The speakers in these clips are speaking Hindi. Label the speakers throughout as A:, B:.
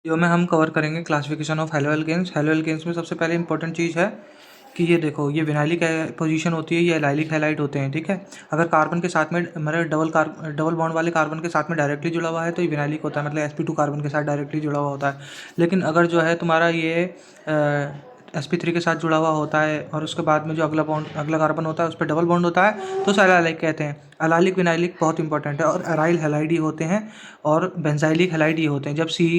A: वीडियो में हम कवर करेंगे classification of haloalkanes. Haloalkanes में सबसे पहले इंपॉर्टेंट चीज़ है कि ये देखो, ये विनाइलिक पोजीशन होती है, ये एलाइलिक हैलाइड होते हैं। ठीक है, अगर कार्बन के साथ में मतलब डबल बॉन्ड वाले कार्बन के साथ में डायरेक्टली जुड़ा हुआ है तो ये विनाइलिक होता है, मतलब sp2 कार्बन के साथ डायरेक्टली जुड़ा हुआ होता है। लेकिन अगर जो है तुम्हारा ये sp3 के साथ जुड़ा हुआ होता है और उसके बाद में जो अगला कार्बन होता है उस पर डबल बॉन्ड होता है तो उसे एलाइलिक कहते हैं। एलाइलिक विनाइलिक बहुत इंपॉर्टेंट है। और एराइल हैलाइड ही होते हैं और बेंजाइलिक हैलाइड ही होते हैं जब सी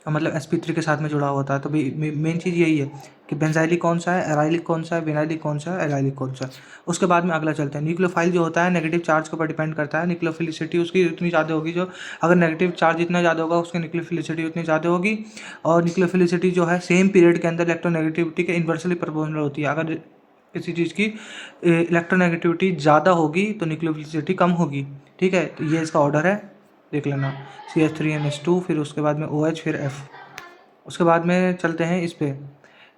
A: मतलब sp3 के साथ में जुड़ा होता है। तो मेन चीज़ यही है कि बेंजाइलिक कौन सा है, एराइलिक कौन सा है, विनाइलिक कौन सा है, एलाइलिक कौन सा है। उसके बाद में अगला चलते हैं। न्यूक्लियोफाइल जो होता है नेगेटिव चार्ज के ऊपर डिपेंड करता है। न्यूक्लियोफिलिसिटी उसकी उतनी ज़्यादा होगी, जो अगर नेगेटिव चार्ज जितना ज़्यादा होगा उसकी न्यूक्लियोफिलिसिटी उतनी ज़्यादा होगी। और न्यूक्लियोफिलिसिटी जो है सेम पीरियड के अंदर इलेक्ट्रोनेगेटिविटी के इन्वर्सली प्रोपोर्शनल होती है। अगर किसी चीज़ की इलेक्ट्रोनेगेटिविटी ज़्यादा होगी तो न्यूक्लियोफिलिसिटी कम होगी। ठीक है, तो ये इसका ऑर्डर है, देख लेना। CH3NH2, फिर उसके बाद में OH, फिर F। उसके बाद में चलते हैं इस पे।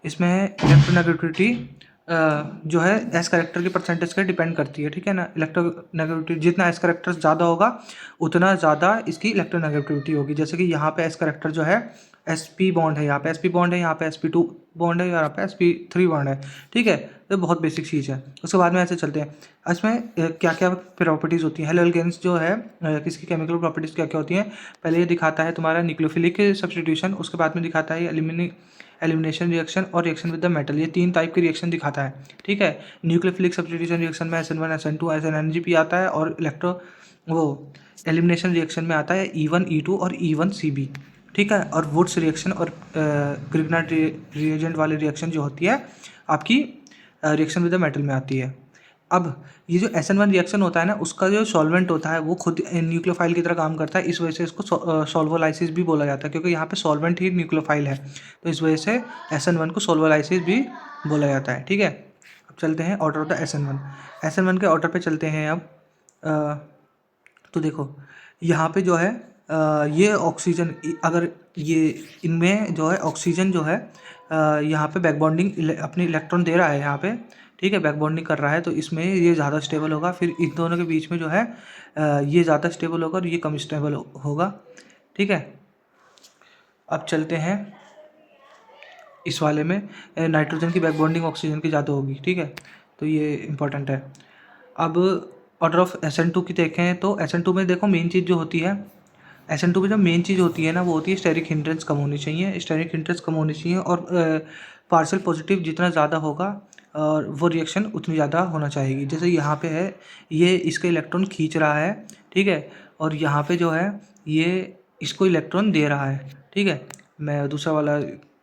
A: इसमें है इलेक्ट्रोनेगेटिविटी जो है एस करेक्टर की परसेंटेज का डिपेंड करती है। ठीक है ना, इलेक्ट्रोनेगेटिविटी जितना एस करेक्टर ज़्यादा होगा उतना ज़्यादा इसकी इलेक्ट्रोनेगेटिविटी होगी। जैसे कि यहाँ पे एस करेक्टर जो है sp बॉन्ड है, यहाँ पे sp बॉन्ड है, यहाँ पे sp2 बॉन्ड है, यहाँ पे sp3 बॉन्ड है। ठीक है, तो बहुत बेसिक चीज़ है। उसके बाद में ऐसे चलते हैं। इसमें क्या क्या प्रॉपर्टीज़ होती हैं हेलो एल्केन्स जो है, किसकी केमिकल प्रॉपर्टीज़ क्या क्या होती हैं। पहले ये दिखाता है तुम्हारा न्यूक्लियोफिलिक सब्स्टिट्यूशन, उसके बाद में दिखाता है एलिमिनेशन रिएक्शन और रिएक्शन विद द मेटल। ये 3 टाइप के रिएक्शन दिखाता है। ठीक है, न्यूक्लियोफिलिक सब्स्टिट्यूशन रिएक्शन में SN1 SN2 SNNGP आता है, और एलिमिनेशन रिएक्शन में आता है E1 E2 और E1 CB। ठीक है, और वुड्स रिएक्शन और ग्रिग्नार्ड रिएजेंट वाली रिएक्शन जो होती है आपकी रिएक्शन विद द मेटल में आती है। अब ये जो SN1 रिएक्शन होता है ना, उसका जो सॉल्वेंट होता है वो खुद न्यूक्लियोफाइल की तरह काम करता है। इस वजह से इसको सॉल्वोलाइसिस भी बोला जाता है, क्योंकि यहाँ पे सॉल्वेंट ही न्यूक्लियोफाइल है, तो इस वजह से SN1 को सॉल्वोलाइसिस भी बोला जाता है। ठीक है, अब चलते हैं ऑर्डर ऑफ द SN1 के ऑर्डर पे चलते हैं अब। तो देखो यहाँ पे जो है ये ऑक्सीजन, अगर ये इनमें जो है ऑक्सीजन जो है यहाँ पे बैक बॉन्डिंग अपनी इलेक्ट्रॉन दे रहा है यहाँ पे। ठीक है, बैक बॉन्डिंग कर रहा है, तो इसमें ये ज़्यादा स्टेबल होगा। फिर इन दोनों के बीच में जो है ये ज़्यादा स्टेबल होगा और ये कम स्टेबल होगा। ठीक है, अब चलते हैं इस वाले में। नाइट्रोजन की बैक बॉन्डिंग ऑक्सीजन की ज़्यादा होगी। ठीक है, तो ये इंपॉर्टेंट है। अब ऑर्डर ऑफ SN2 की देखें तो SN2 में देखो मेन चीज़ जो होती है, SN2 में जो मेन चीज़ होती है ना, वो होती है स्टेरिक हिंड्रेंस कम होनी चाहिए। स्टेरिक हिंड्रेंस कम होनी चाहिए और पार्शियल पॉजिटिव जितना ज़्यादा होगा और वो रिएक्शन उतनी ज़्यादा होना चाहिए। जैसे यहाँ पे है, ये इसका इलेक्ट्रॉन खींच रहा है। ठीक है, और यहाँ पे जो है ये इसको इलेक्ट्रॉन दे रहा है। ठीक है, मैं दूसरा वाला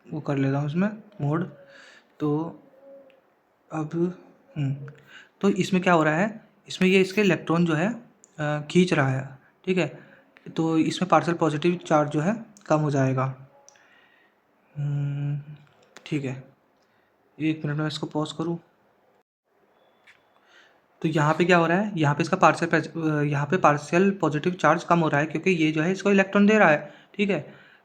A: वो कर लेता हूँ इसमें मोड। तो अब तो इसमें क्या हो रहा है, इसमें ये इसके इलेक्ट्रॉन जो है खींच रहा है। ठीक है, तो इसमें पार्शियल पॉजिटिव चार्ज जो है कम हो जाएगा। ठीक है, 1 मिनट में इसको पॉज करूँ। तो यहाँ पे क्या हो रहा है, यहाँ पे इसका पार्शियल पॉजिटिव चार्ज कम हो रहा है, क्योंकि ये जो है इसको इलेक्ट्रॉन दे रहा है। ठीक है,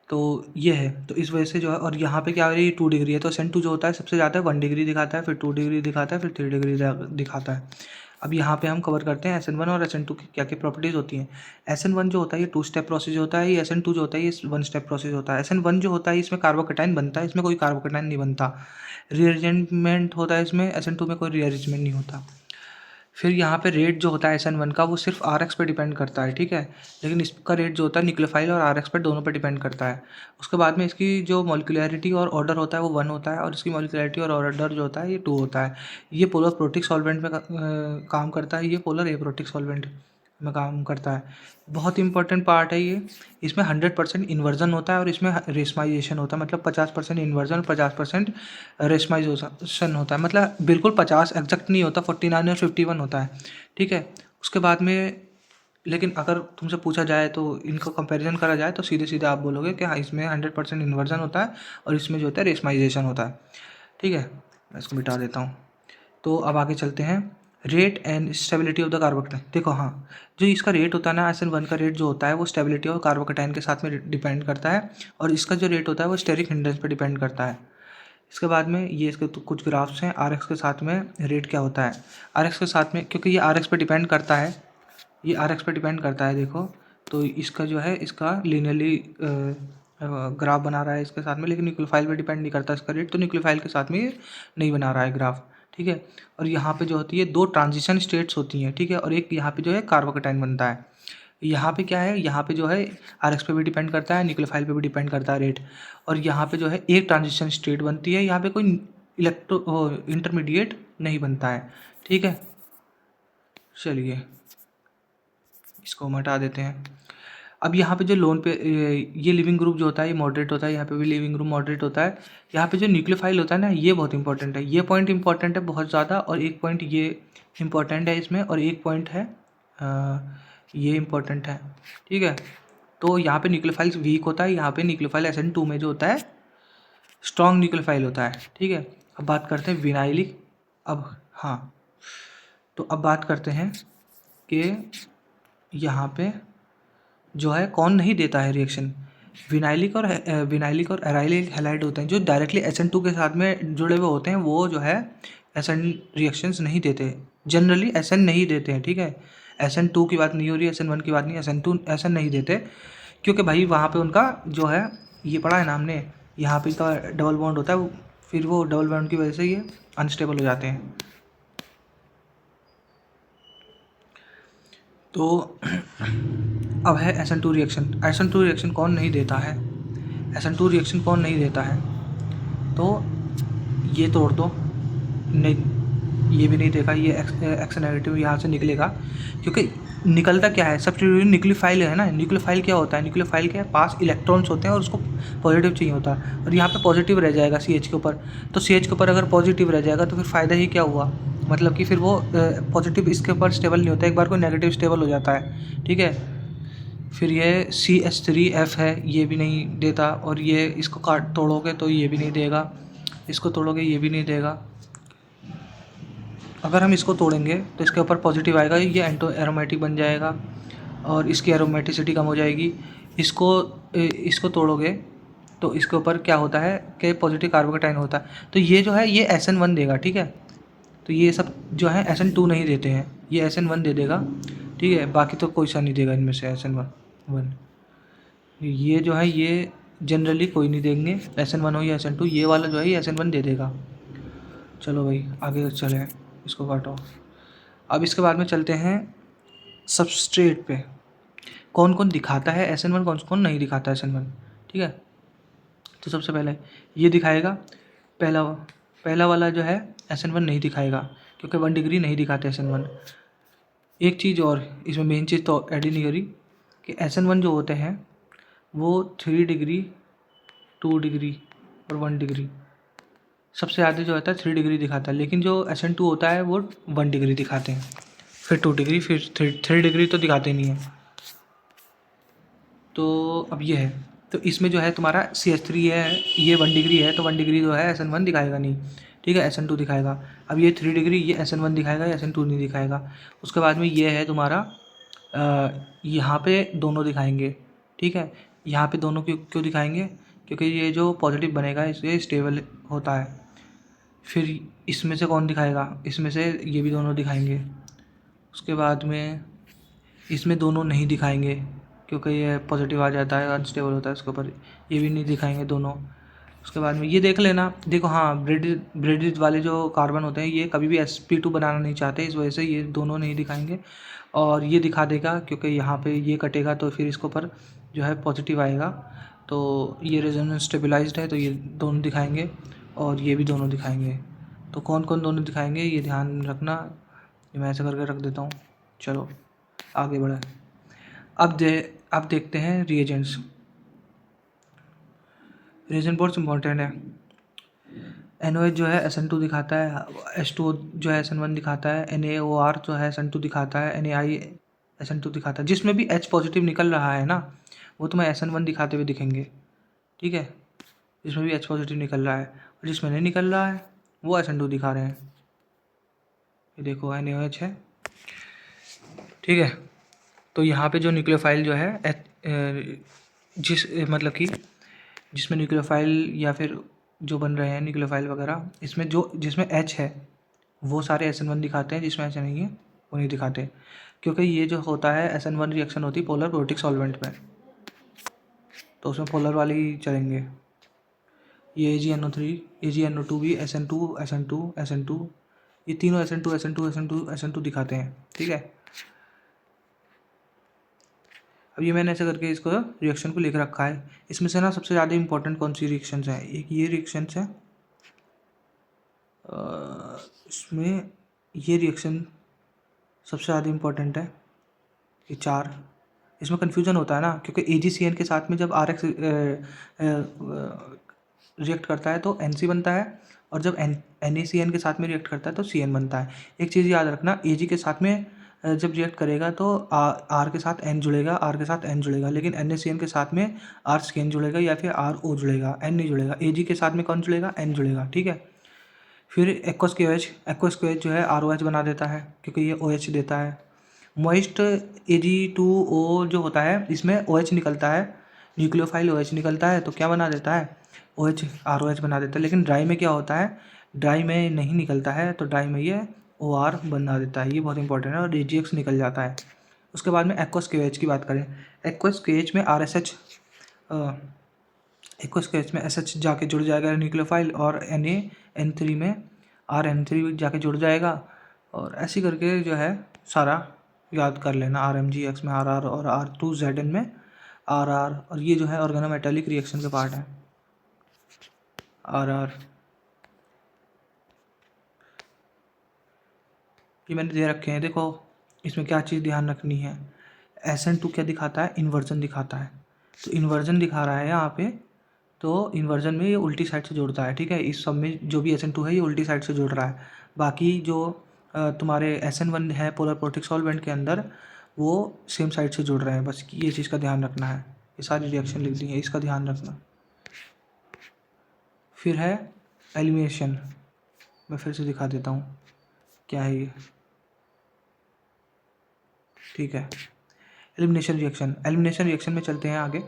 A: तो ये है, तो इस वजह से जो है, और यहाँ पे क्या हो रही है 2 डिग्री है, तो SN2 जो होता है सबसे ज़्यादा 1 डिग्री दिखाता है, फिर 2 डिग्री दिखाता है, फिर 3 डिग्री दिखाता है। अब यहाँ पे हम कवर करते हैं SN1 और SN2 की क्या क्या प्रॉपर्टीज़ होती हैं। SN1 जो होता है ये 2 स्टेप प्रोसेस होता है, ये SN2 जो होता है ये 1 स्टेप प्रोसेस होता है। SN1 जो होता है इसमें कार्बोकेटाइन बनता है, इसमें कोई कार्बोकेटाइन नहीं बनता। रीअरेंजमेंट होता है इसमें, SN2 में कोई रीअरेंजमेंट नहीं होता। फिर यहाँ पे रेट जो होता है SN1 का वो सिर्फ RX पे डिपेंड करता है। ठीक है, लेकिन इसका रेट जो होता है न्यूक्लियोफाइल और RX पे दोनों पे डिपेंड करता है। उसके बाद में इसकी जो मॉलिक्यूलरिटी और ऑर्डर होता है वो 1 होता है, और इसकी मॉलिक्यूलरिटी और ऑर्डर जो होता है ये 2 होता है। ये पोलर प्रोटिक सॉल्वेंट में काम करता है, ये पोलर एप्रोटिक सॉल्वेंट में काम करता है। बहुत इंपॉर्टेंट पार्ट है ये। इसमें 100% इन्वर्जन होता है और इसमें रेशमाइजेशन होता है, मतलब 50% इन्वर्जन और 50% रेशमाइजेशन होता है। मतलब बिल्कुल 50 एग्जैक्ट नहीं होता, 49 और 51 होता है। ठीक है, उसके बाद में लेकिन अगर तुमसे पूछा जाए तो इनको कंपैरिजन करा जाए तो सीधे सीधे आप बोलोगे कि हाँ इसमें 100% इन्वर्जन होता है और इसमें जो होता है रेशमाइजेशन होता है। ठीक है, मैं इसको मिटा देता हूँ। तो अब आगे चलते हैं। Rate and stability of the carbocation. देखो हाँ, जो इसका रेट होता है ना SN1 का रेट जो होता है वो स्टेबिलिटी और कार्बोकेटाइन के साथ में डिपेंड करता है, और इसका जो रेट होता है वो स्टेरिक हिंड्रेंस पर डिपेंड करता है। इसके बाद में ये इसके तो कुछ ग्राफ्स हैं। RX के साथ में रेट क्या होता है, RX के साथ में, क्योंकि ये RX पे डिपेंड करता है, ये RX पे डिपेंड करता है। देखो तो इसका जो है इसका लीनियरली ग्राफ बना रहा है इसके साथ में, लेकिन न्यूक्लियोफाइल पे डिपेंड नहीं करता इसका रेट, तो न्यूक्लियोफाइल के साथ में ये नहीं बना रहा है ग्राफ, ठीक है। और यहाँ पे जो होती है 2 ट्रांजिशन स्टेट्स होती हैं, ठीक है, और एक यहाँ पे जो है कार्बोकेटाइन बनता है। यहाँ पे क्या है, यहाँ पे जो है आरएक्स पे भी डिपेंड करता है, न्यूक्लियोफाइल पे भी डिपेंड करता है रेट। और यहाँ पे जो है एक ट्रांजिशन स्टेट बनती है, यहाँ पे कोई इंटरमीडिएट नहीं बनता है, ठीक है। चलिए इसको हम हटा देते हैं। अब यहाँ पे जो लोन पे ये लिविंग ग्रुप जो होता है ये मॉडरेट होता है, यहाँ पे भी लिविंग ग्रुप मॉडरेट होता है। यहाँ पे जो न्यूक्लियोफाइल होता है ना, ये बहुत इंपॉर्टेंट है, ये पॉइंट इंपॉर्टेंट है बहुत ज़्यादा, और एक पॉइंट ये इंपॉर्टेंट है इसमें, और एक पॉइंट है ये इंपॉर्टेंट है, ठीक है। तो यहाँ पे न्यूक्लियोफाइल वीक होता है, यहाँ पे न्यूक्लियोफाइल SN2 में जो होता है स्ट्रॉन्ग न्यूक्लियोफाइल होता है, ठीक है। अब बात करते हैं विनाइलिक। अब हाँ, तो अब बात करते हैं कि यहाँ पे जो है कौन नहीं देता है रिएक्शन। विनाइलिक और एराइलिक हैलाइड होते हैं जो डायरेक्टली SN2 के साथ में जुड़े हुए होते हैं, वो जो है SN रिएक्शंस नहीं देते, जनरली SN नहीं देते हैं, ठीक है। SN2 की बात नहीं हो रही है, SN1 की बात नहीं, SN नहीं देते, क्योंकि भाई वहाँ पे उनका जो है ये पढ़ा है ना हमने, यहाँ पे का डबल बॉन्ड होता है, फिर वो डबल बॉन्ड की वजह से ये अनस्टेबल हो जाते हैं। तो अब है SN2 रिएक्शन। SN2 रिएक्शन कौन नहीं देता है, SN2 रिएक्शन कौन नहीं देता है, तो ये तोड़ दो, नहीं ये भी नहीं देखा, ये एक्स नेगेटिव यहाँ से निकलेगा, क्योंकि निकलता क्या है, सब्स्टिट्यूटिंग न्यूक्लियोफाइल है ना। न्यूक्लियोफाइल क्या होता है, न्यूक्लियोफाइल के पास इलेक्ट्रॉन्स होते हैं और उसको पॉजिटिव चाहिए होता है, और यहाँ पे पॉजिटिव रह जाएगा CH के ऊपर, तो CH के ऊपर अगर पॉजिटिव रह जाएगा तो फिर फ़ायदा ही क्या हुआ, मतलब कि फिर वो पॉजिटिव इसके ऊपर स्टेबल नहीं होता, एक बार कोई नेगेटिव स्टेबल हो जाता है, ठीक है। फिर ये CH3F है, ये भी नहीं देता, और ये इसको काट तोड़ोगे तो ये भी नहीं देगा, इसको तोड़ोगे ये भी नहीं देगा। अगर हम इसको तोड़ेंगे तो इसके ऊपर पॉजिटिव आएगा, ये एंटो एरोमेटिक बन जाएगा और इसकी एरोमेटिसिटी कम हो जाएगी। इसको तोड़ोगे तो इसके ऊपर क्या होता है कि पॉजिटिव कार्बोकेटाइन होता है, तो ये जो है ये SN1 देगा, ठीक है। तो ये सब जो है SN2 नहीं देते हैं, ये SN1 दे देगा, ठीक है। बाकी तो कोई सा नहीं देगा इनमें से SN1। ये जो है ये जनरली कोई नहीं देंगे, SN1 हो या SN2, ये वाला जो है ये SN1 दे देगा। चलो भाई आगे चलें, इसको काटो। अब इसके बाद में चलते हैं सबस्ट्रेट पे, कौन कौन दिखाता है SN1, कौन कौन नहीं दिखाता है SN1, ठीक है। तो सबसे पहले ये दिखाएगा, पहला वाला जो है SN1 नहीं दिखाएगा, क्योंकि 1 डिग्री नहीं दिखाते SN1। एक चीज़ और इसमें मेन चीज़ तो ऐड ही नहीं करी कि SN1 जो होते हैं वो 3 डिग्री, 2 डिग्री और 1 डिग्री, सबसे ज़्यादा जो होता है 3 डिग्री दिखाता है, लेकिन जो SN2 होता है वो 1 डिग्री दिखाते हैं, फिर 2 डिग्री, फिर 3 डिग्री तो दिखाते नहीं हैं। तो अब ये है, तो इसमें जो है तुम्हारा CH3 है, ये 1 डिग्री है, तो 1 डिग्री जो है SN1 दिखाएगा नहीं, ठीक है, SN2 दिखाएगा। अब ये 3 डिग्री, ये SN1 दिखाएगा, SN2 नहीं दिखाएगा। उसके बाद में ये है तुम्हारा यहाँ पे दोनों दिखाएंगे, ठीक है। यहाँ पे दोनों क्यों दिखाएंगे, क्योंकि ये जो पॉजिटिव बनेगा इससे स्टेबल होता है। फिर इसमें से कौन दिखाएगा, इसमें से ये भी दोनों दिखाएंगे। उसके बाद में इसमें दोनों नहीं दिखाएंगे, क्योंकि ये पॉजिटिव आ जाता है, अनस्टेबल होता है इसके ऊपर, ये भी नहीं दिखाएंगे दोनों। उसके बाद में ये देख लेना, देखो हाँ, ब्रिडिज वाले जो कार्बन होते हैं ये कभी भी sp2 बनाना नहीं चाहते, इस वजह से ये दोनों नहीं दिखाएंगे। और ये दिखा देगा क्योंकि यहाँ पे ये कटेगा तो फिर इसके ऊपर जो है पॉजिटिव आएगा, तो ये रेजोनेंस स्टेबलाइज्ड है, तो ये दोनों दिखाएंगे और ये भी दोनों दिखाएंगे। तो कौन कौन दोनों दिखाएंगे ये ध्यान रखना, ये मैं ऐसे करके रख देता हूँ। चलो आगे बढ़े, अब देखते हैं रिएजेंट्स। रिएजेंट बहुत इंपॉर्टेंट है। NOH जो है SN2 दिखाता है, H2O जो है SN1 दिखाता है, NaOR जो है SN2 दिखाता है, NaI SN2 दिखाता है। जिसमें भी H पॉजिटिव निकल रहा है ना वो तुम्हें SN1 दिखाते हुए दिखेंगे, ठीक है, जिसमें भी H पॉजिटिव निकल रहा है, और जिसमें नहीं निकल रहा है वो SN2 दिखा रहे हैं। ये देखो NaOH है, ठीक है। तो यहाँ पे जो न्यूक्लियोफाइल जो है मतलब कि जिसमें न्यूक्लियोफाइल या फिर जो बन रहे हैं न्यूक्लियोफाइल वगैरह, इसमें जिसमें H है वो सारे SN1 दिखाते हैं, जिसमें H नहीं है वो नहीं दिखाते, क्योंकि ये जो होता है SN1 रिएक्शन होती है पोलर प्रोटिक सॉल्वेंट में। तो उसमें पोलर वाले ही चलेंगे। ये AgNO3, AgNO2 भी SN2 SN2 SN2, ये तीनों SN2 SN2 SN2 SN2 दिखाते हैं, ठीक है। अब ये मैंने ऐसे करके इसको रिएक्शन को लिख रखा है। इसमें से ना सबसे ज़्यादा इंपॉर्टेंट कौन सी रिएक्शंस हैं, एक ये रिएक्शंस है, इसमें ये रिएक्शन सबसे ज़्यादा इम्पोर्टेंट है, ये 4। इसमें कन्फ्यूज़न होता है ना, क्योंकि AgCN के साथ में जब RX रिएक्ट करता है तो NC बनता है, और जब NaCN के साथ में रिएक्ट करता है तो CN बनता है। एक चीज़ याद रखना, Ag के साथ में जब रिएक्ट करेगा तो R के साथ N जुड़ेगा, R के साथ N जुड़ेगा, लेकिन NaCN के साथ में RCN जुड़ेगा या फिर RO जुड़ेगा, N नहीं जुड़ेगा। Ag के साथ में कौन जुड़ेगा, N जुड़ेगा, ठीक है। फिर एक्वस KOH जो है ROH बना देता है, क्योंकि ये OH देता है। मॉइस्ट Ag2O जो होता है, इसमें OH निकलता है, न्यूक्लियोफाइल OH निकलता है, तो क्या बना देता है, OH ROH बना देता है। लेकिन ड्राई में क्या होता है, ड्राई में नहीं निकलता है, तो ड्राई में ये OR बना देता है, ये बहुत इंपॉर्टेंट है, और AgX निकल जाता है। उसके बाद में एक्वस KOH की बात करें, एक्वस KOH में RSH, एक्वस KOH में SH जाके जुड़ जाएगा न्यूक्लियोफाइल, और NaN3 में RN3 जाके जुड़ जाएगा, और ऐसे करके जो है सारा याद कर लेना। RMGX में RR और R2ZN में RR, और ये जो है ऑर्गेनोमेटेलिक रिएक्शन के पार्ट है, RR। ये मैंने दे रखे हैं, देखो इसमें क्या चीज़ ध्यान रखनी है। SN2 क्या दिखाता है, इन्वर्जन दिखाता है, तो इन्वर्जन दिखा रहा है यहाँ पे, तो इन्वर्जन में ये उल्टी साइड से जोड़ता है, ठीक है। इस सब में जो भी SN2 है ये उल्टी साइड से जुड़ रहा है। बाकी जो तुम्हारे SN1 है पोलर प्रोटिक सॉल्वेंट के अंदर, वो सेम साइड से जुड़ रहे हैं, बस ये चीज़ का ध्यान रखना है। ये सारी रिएक्शन लिख दी है, इसका ध्यान रखना। फिर है एलिमिनेशन, मैं फिर से दिखा देता हूँ क्या है ये, ठीक है। एलिमिनेशन रिएक्शन में चलते हैं आगे।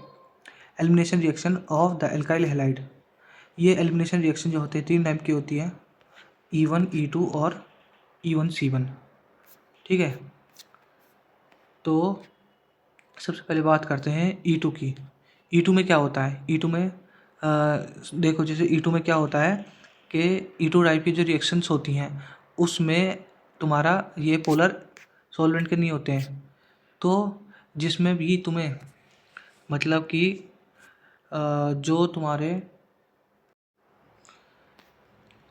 A: Elimination reaction of the alkyl halide, ये एलिमिनेशन रिएक्शन जो होते हैं 3 टाइप की होती है, E1 E2 और E1C1, ठीक है। तो सबसे पहले बात करते हैं E2 की। E2 में क्या होता है, E2 में देखो, जैसे E2 में क्या होता है कि E2 टाइप की जो रिएक्शंस होती हैं उसमें तुम्हारा ये पोलर सॉल्वेंट के नहीं होते हैं, तो जिसमें भी तुम्हें मतलब कि जो तुम्हारे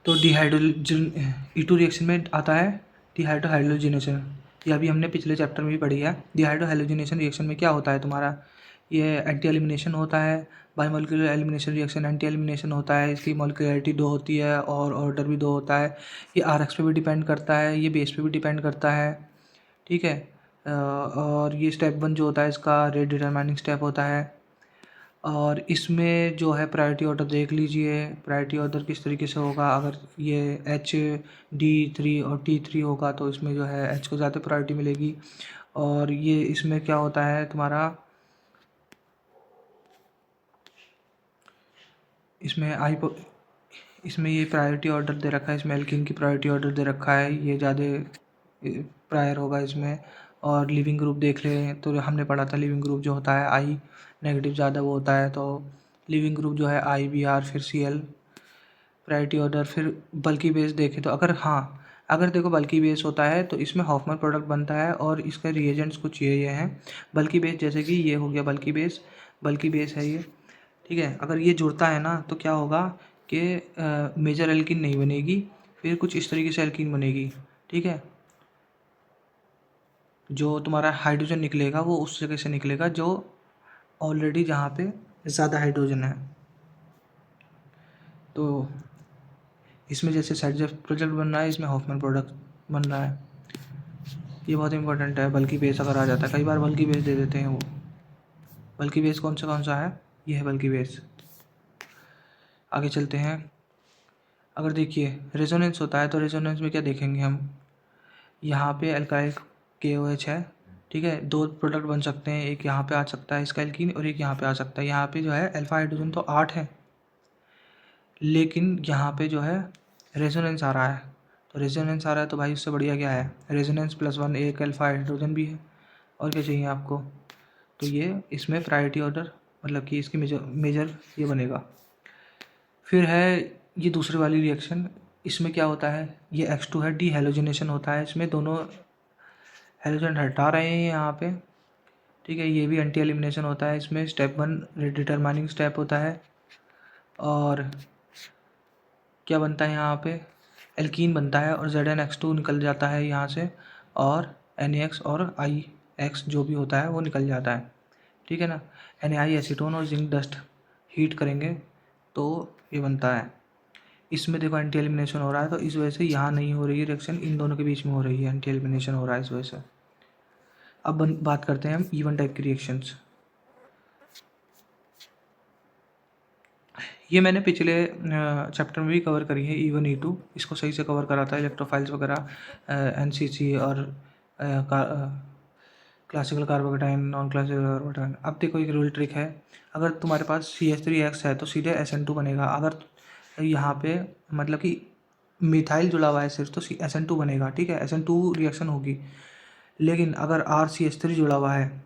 A: तो E2 रिएक्शन में आता है डिहाइड्रोहाइड्रोजनेशन, ये अभी हमने पिछले चैप्टर में भी पढ़ी है। डिहाइड्रोहाइड्रोजनेशन रिएक्शन में क्या होता है तुम्हारा, ये एंटी एलिमिनेशन होता है। Biomolecular elimination reaction anti elimination होता है, इसकी मॉलिक्युलरिटी 2 होती है और ऑर्डर भी 2 होता है। ये RX पे भी डिपेंड करता है, ये बेस पे भी डिपेंड करता है, ठीक है। और ये स्टेप 1 जो होता है इसका रेट डिटरमाइनिंग स्टेप होता है। और इसमें जो है प्रायोरिटी ऑर्डर देख लीजिए, प्रायोरिटी ऑर्डर किस तरीके से होगा। अगर ये HD3 और T3 होगा तो इसमें जो है H को ज़्यादा प्रायोरिटी मिलेगी। और ये इसमें क्या होता है तुम्हारा, इसमें ये प्रायोरिटी ऑर्डर दे रखा है, इसमें एल्कीन की प्रायोरिटी ऑर्डर दे रखा है, ये ज़्यादा प्रायर होगा इसमें। और लिविंग ग्रुप देख लें तो हमने पढ़ा था, लिविंग ग्रुप जो होता है I नेगेटिव ज़्यादा वो होता है, तो लिविंग ग्रुप जो है IBr फिर Cl प्रायोरिटी ऑर्डर। फिर बल्कि बेस देखें तो अगर देखो बल्कि बेस होता है तो इसमें हॉफमैन प्रोडक्ट बनता है, और इसके रिएजेंट्स कुछ ये हैं बल्कि बेस, जैसे कि ये हो गया बल्कि बेस है ये, ठीक है। अगर ये जुड़ता है ना तो क्या होगा कि मेजर एल्कीन नहीं बनेगी, फिर कुछ इस तरीके से एल्कीन बनेगी, ठीक है। जो तुम्हारा हाइड्रोजन निकलेगा वो उस जगह से निकलेगा जो ऑलरेडी जहाँ पे ज़्यादा हाइड्रोजन है। तो इसमें जैसे साइड प्रोडक्ट बन रहा है, इसमें हॉफमैन प्रोडक्ट बन रहा है, ये बहुत इंपॉर्टेंट है। बल्कि बेस अगर आ जाता है, कई बार बल्कि बेस दे देते हैं वो। बल्कि बेस कौन सा है, ये है बल्कि बेस। आगे चलते हैं। अगर देखिए रेजोनेंस होता है तो रेजोनेंस में क्या देखेंगे हम, यहाँ पे अल्काइल KOH है, ठीक है। 2 प्रोडक्ट बन सकते हैं, एक यहाँ पे आ सकता है इसका एल्कीन, और एक यहाँ पे आ सकता है। यहाँ पे जो है अल्फा हाइड्रोजन तो 8 है, लेकिन यहाँ पे जो है रेजोनेंस आ रहा है, तो रेजोनेंस आ रहा है तो भाई उससे बढ़िया क्या है, रेजोनेंस +1 एक अल्फा हाइड्रोजन भी है, और क्या चाहिए आपको। तो ये इसमें प्रायोरिटी ऑर्डर मतलब कि इसकी मेजर ये बनेगा। फिर है ये दूसरी वाली रिएक्शन, इसमें क्या होता है, ये X2 है, डी हेलोजिनेशन होता है, इसमें दोनों हेलोजन हटा रहे हैं यहाँ पे, ठीक है। ये भी एंटी एलिमिनेशन होता है, इसमें स्टेप 1 डिटरमाइनिंग स्टेप होता है। और क्या बनता है यहाँ पे, एल्कीन बनता है और ZnX2 निकल जाता है यहाँ से, और NaX और IX जो भी होता है वो निकल जाता है, ठीक है ना। NaI एसीटोन और जिंक डस्ट हीट करेंगे तो ये बनता है। इसमें देखो एंटी एलिमिनेशन हो रहा है, तो इस वजह से यहाँ नहीं हो रही है रिएक्शन, इन दोनों के बीच में हो रही है, एंटी एलिमिनेशन हो रहा है इस वजह से। अब बात करते हैं हम E1 टाइप की रिएक्शंस। ये मैंने पिछले चैप्टर में भी कवर करी है, E1 E2 इसको सही से कवर करा था, इलेक्ट्रोफाइल्स वगैरह, NCC और classical carbocation, non classical carbocation. अब देखो एक रूल ट्रिक है, अगर तुम्हारे पास CH3X है तो सीधे SN2 बनेगा। अगर यहाँ पे मतलब कि मिथाइल जुड़ा हुआ है सिर्फ, तो SN2 बनेगा, ठीक है, SN2 रिएक्शन होगी। लेकिन अगर RCH3 जुड़ा हुआ है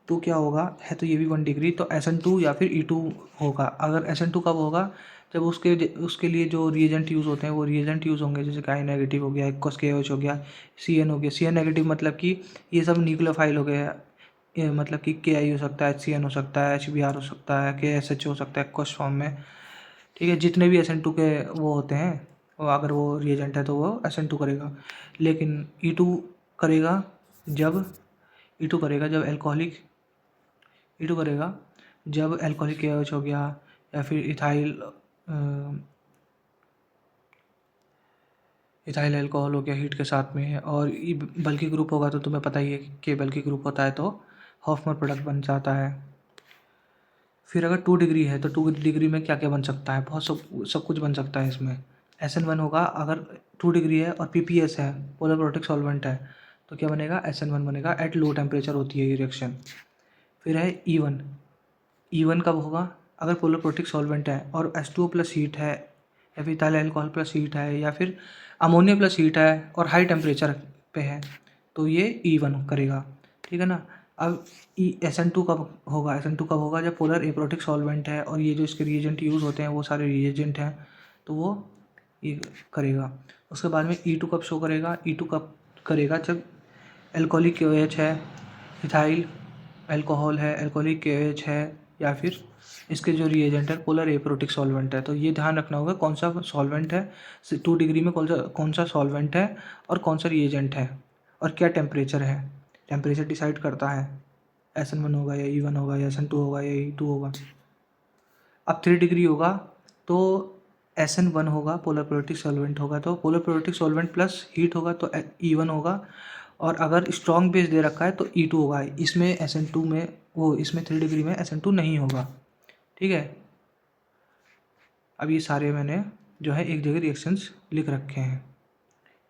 A: तो क्या होगा, है तो ये भी 1 डिग्री, तो SN2 या फिर E2 होगा। अगर SN2 कब होगा, जब उसके लिए जो रिएजेंट यूज़ होते हैं वो रिएजेंट यूज़ होंगे, जैसे कि I नेगेटिव हो गया, एक्वस KOH हो गया, CN हो गया। CN नेगेटिव मतलब कि ये सब न्यूक्लियोफाइल हो गया, ये मतलब कि KI हो सकता है, HCN हो सकता है, HBr हो सकता है, KSH हो सकता है एक्वस फॉर्म में, ठीक है। जितने भी SN2 के वो होते हैं, वो अगर वो रिएजेंट है तो वो SN2 करेगा। लेकिन E2 करेगा जब E2 करेगा जब एल्कोहलिक KOH हो गया, या फिर इथाइल अल्कोहल हो गया हीट के साथ में, और बल्कि ग्रुप होगा तो तुम्हें पता ही है कि बल्कि ग्रुप होता है तो हॉफमर प्रोडक्ट बन जाता है। फिर अगर 2 डिग्री है तो 2 डिग्री में क्या क्या बन सकता है, बहुत सब कुछ बन सकता है इसमें। SN1 होगा अगर 2 डिग्री है और PPS है, पोलर प्रोटिक सॉल्वेंट है, तो क्या बनेगा, SN1 बनेगा। एट लो टेम्परेचर होती है ये रिएक्शन। फिर है E1 कब होगा, अगर पोलर प्रोटिक सॉल्वेंट है और H2O प्लस हीट है, या फिर इथाइल अल्कोहल प्लस हीट है, या फिर अमोनिया प्लस हीट है और हाई टेम्परेचर पे है, तो ये E1 करेगा, ठीक है ना। अब SN2 कब होगा, जब पोलर एप्रोटिक सॉल्वेंट है और ये जो इसके रिएजेंट यूज़ होते हैं वो सारे रिएजेंट हैं, तो वो ये करेगा। उसके बाद में E2 कब शो करेगा, E2 कब करेगा, जब एल्कोहलिक KOH है, इथाइल अल्कोहल है, एल्कोहलिक KOH है, या फिर इसके जो रिएजेंट है पोलर एप्रोटिक सॉल्वेंट है। तो ये ध्यान रखना होगा कौन सा सॉल्वेंट है, 2 डिग्री में कौन सा सॉल्वेंट है और कौन सा रिएजेंट है, और क्या टेम्परेचर है। टेम्परेचर डिसाइड करता है SN1 होगा या E1 होगा या SN2 होगा या E2 होगा। अब 3 डिग्री होगा तो SN1 होगा, पोलर प्रोटिक सॉल्वेंट होगा, तो polar protic solvent plus heat होगा तो E1 होगा। और अगर स्ट्रॉन्ग बेस दे रखा है तो E2 होगा। इसमें SN2 में इसमें 3 डिग्री में SN2 नहीं होगा, ठीक है। अब ये सारे मैंने जो है एक जगह रिएक्शंस लिख रखे हैं।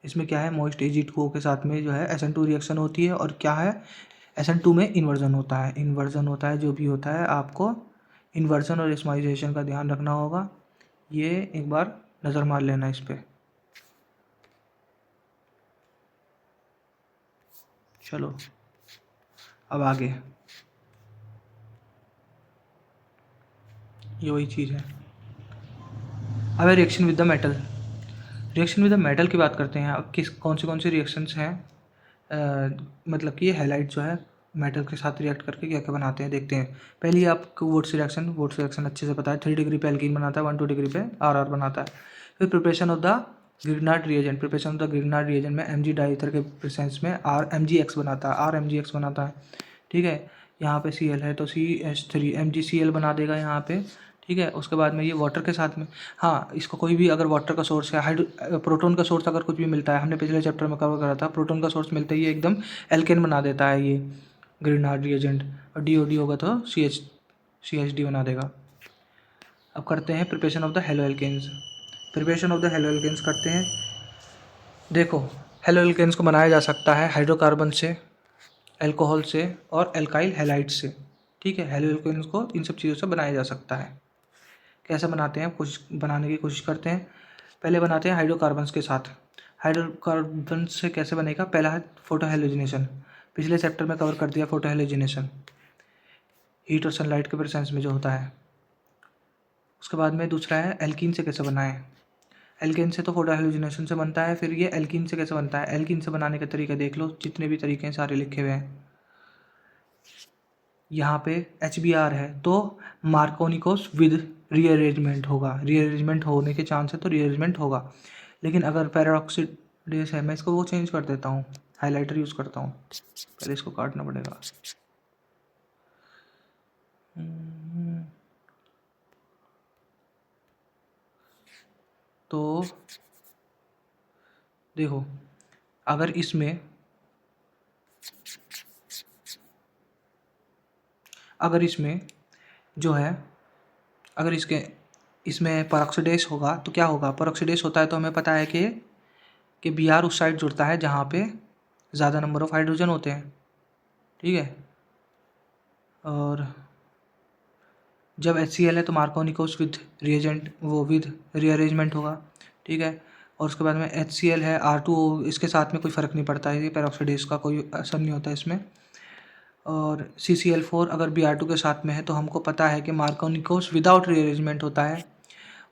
A: इसमें क्या है, मॉइस्ट Ag2O के साथ में जो है SN2 रिएक्शन होती है, और क्या है, SN2 में इन्वर्जन होता है जो भी होता है, आपको इन्वर्जन और एस्माइजेशन का ध्यान रखना होगा। ये एक बार नज़र मार लेना इस पर। चलो अब आगे, ये वही चीज़ है। अब रिएक्शन विद द मेटल की बात करते हैं। अब कौन सी रिएक्शंस हैं, मतलब कि ये हैलाइड जो है मेटल के साथ रिएक्ट करके क्या क्या बनाते हैं देखते हैं। पहले आपको वोट्स रिएक्शन अच्छे से पता है, 3 डिग्री पे एल्कीन बनाता है, 1-2 डिग्री पे RR बनाता है। फिर preparation of the Grignard reagent में Mg डाईथर के प्रेजेंस में MgX बनाता है, ठीक है। यहाँ पे Cl है तो CH3 MgCl बना देगा यहाँ पे, ठीक है। उसके बाद में ये वाटर के साथ में, हाँ, इसको कोई भी अगर वाटर का सोर्स है, प्रोटोन का सोर्स अगर कुछ भी मिलता है, हमने पिछले चैप्टर में कवर करा था, प्रोटोन का सोर्स मिलता ही एकदम एल्केन बना देता है ये ग्रिग्नार्ड रिएजेंट, और DOD होगा तो CHD बना देगा। अब करते हैं preparation of the haloalkanes करते हैं। देखो, हेलो एल्केन्स को बनाया जा सकता है हाइड्रोकार्बन से, अल्कोहल से और एल्काइल हैलाइड से, ठीक है। हेलो एल्केन्स को इन सब चीज़ों से बनाया जा सकता है। कैसे बनाते हैं, बनाने की कोशिश करते हैं। पहले बनाते हैं हाइड्रोकार्बन्स के साथ। हाइड्रोकार्बन से कैसे बनेगा, पहला है फोटो हेलोजिनेशन, पिछले चैप्टर में कवर कर दिया फोटो हेलोजिनेशन। हीट और सनलाइट के प्रेजेंस में जो होता है। उसके बाद में दूसरा है एल्कीन से कैसे बनाएं। एल्केन से तो फोटो हेलोजिनेशन से बनता है, फिर ये एल्कीन से कैसे बनता है। एल्कीन से बनाने के तरीके देख लो, जितने भी तरीके हैं सारे लिखे हुए हैं। यहाँ पे HBr है तो मार्कोनिकोस विद रीअरेंजमेंट होगा, रीअरेंजमेंट होने के चांस है तो रीअरेंजमेंट होगा। लेकिन अगर पैराऑक्सीडेस है, मैं इसको वो चेंज कर देता हूँ, हाइलाइटर यूज़ करता हूँ, पहले इसको काटना पड़ेगा। तो देखो, अगर इसमें जो है, अगर इसमें परऑक्सीडेस होगा तो क्या होगा। परऑक्सीडेस होता है तो हमें पता है कि Br उस साइड जुड़ता है जहाँ पे ज़्यादा नंबर ऑफ हाइड्रोजन होते हैं, ठीक है। और जब HCl है तो मार्कोनिकोस विद रिएजेंट वो विद रीअरेंजमेंट होगा, ठीक है। और उसके बाद में HCl है R2O, इसके साथ में कोई फ़र्क नहीं पड़ता है, ये पेरोक्सीडेस का कोई असर नहीं होता इसमें। और CCl4 अगर Br2 के साथ में है तो हमको पता है कि मार्कोनिकोस विदाउट रीअरेंजमेंट होता है।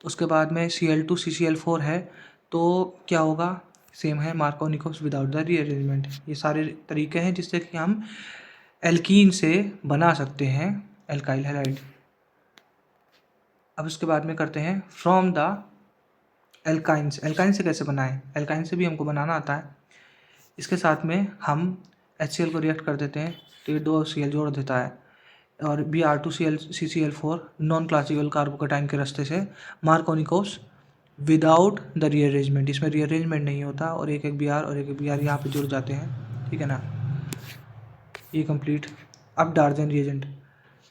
A: उसके बाद में Cl2 CCl4 है तो क्या होगा, सेम है, मार्कोनिकोस विदाउट द रीअरेंजमेंट। ये सारे तरीके हैं जिससे कि हम एल्कीन से बना सकते हैं एल्काइल हैलाइड। अब उसके बाद में करते हैं फ्रॉम द एल्काइंस। एल्काइन से कैसे बनाएं, एल्काइन से भी हमको बनाना आता है। इसके साथ में हम HCl को रिएक्ट कर देते हैं तो ये 2 Cl जोड़ देता है, और Br2Cl CCl4 non classical carbocation के रास्ते से मार्कोनिकोस विदाउट द रीअरेंजमेंट, इसमें रीअरेंजमेंट नहीं होता, और एक एक Br और एक एक Br यहाँ पे जुड़ जाते हैं, ठीक है ना। ये कंप्लीट। अब डार्जन रिएजेंट